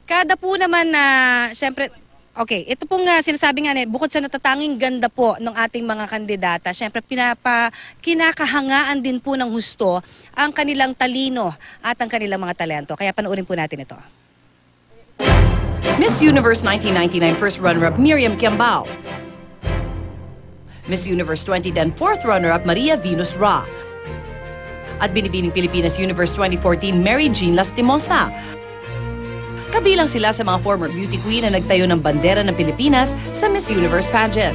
Kada po naman na, syempre, okay, ito pong sinasabi nga, bukod sa natatanging ganda po ng ating mga kandidata, syempre kinakahangaan din po ng husto ang kanilang talino at ang kanilang mga talento. Kaya panoorin po natin ito. Miss Universe 1999 first runner-up Miriam Kiambao. Miss Universe 2010 fourth runner-up Maria Venus Ra. At Binibining Pilipinas Universe 2014 Mary Jean Lastimosa. Kabilang sila sa mga former beauty queen na nagtayo ng bandera ng Pilipinas sa Miss Universe pageant.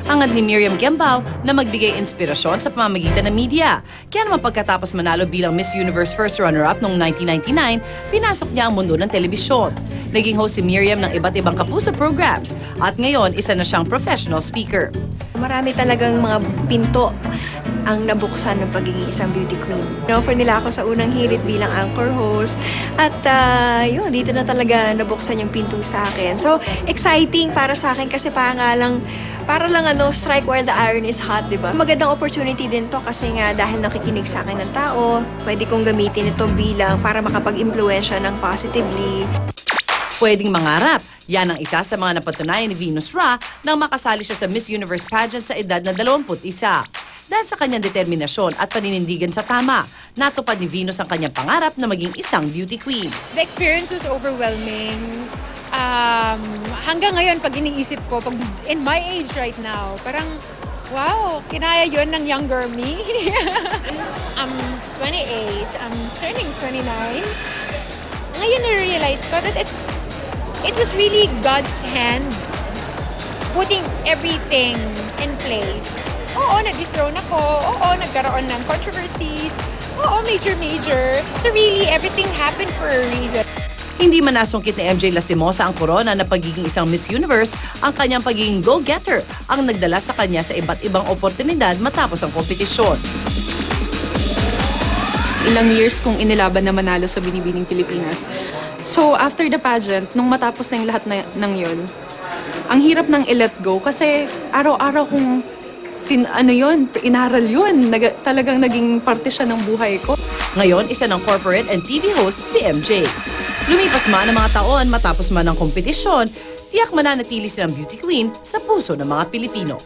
Hangad ni Miriam Kiambao na magbigay inspirasyon sa pamamagitan ng media. Kaya naman pagkatapos manalo bilang Miss Universe first runner-up noong 1999, pinasok niya ang mundo ng telebisyon. Naging host si Miriam ng iba't ibang kapuso programs at ngayon isa na siyang professional speaker. Marami talagang mga pinto ang nabuksan ng pagiging isang beauty queen. Offer nila ako sa unang hirit bilang anchor host at yun, dito na talaga nabuksan yung pinto sa akin. So, exciting para sa akin kasi para lang strike while the iron is hot, di ba? Magandang opportunity din to kasi nga dahil nakikinig sa akin ng tao, pwede kong gamitin ito bilang para makapag-impluwensya ng positively. Pwedeng mangarap. Yan ang isa sa mga napatunayan ni Venus Ra nang makasali siya sa Miss Universe pageant sa edad na 21. Dahil sa kanyang determinasyon at paninindigan sa tama, natupad ni Venus ang kanyang pangarap na maging isang beauty queen. The experience was overwhelming. Hanggang ngayon, pag iniisip ko, pag in my age right now, parang, wow, kinaya yun ng younger me. I'm 28, I'm turning 29. Ngayon na-realize ko that it was really God's hand putting everything in place. Oo, na-dethrone ako. Oo, nagkaroon ng controversies. Oo, major. So really, everything happened for a reason. Hindi man nasungkit ni MJ Lastimosa ang korona na pagiging isang Miss Universe, ang kanyang pagiging go-getter ang nagdala sa kanya sa iba't ibang oportunidad matapos ang kompetisyon. Ilang years kong inilaban na manalo sa Binibining Pilipinas. So after the pageant, nung matapos na yung lahat ng yun, ang hirap nang i-let go kasi araw-araw kong inaral yun. Talagang naging parte siya ng buhay ko. Ngayon, isa ng corporate and TV host si MJ. Lumipas man ang mga taon matapos man ang kompetisyon, tiyak mananatili silang beauty queen sa puso ng mga Pilipino.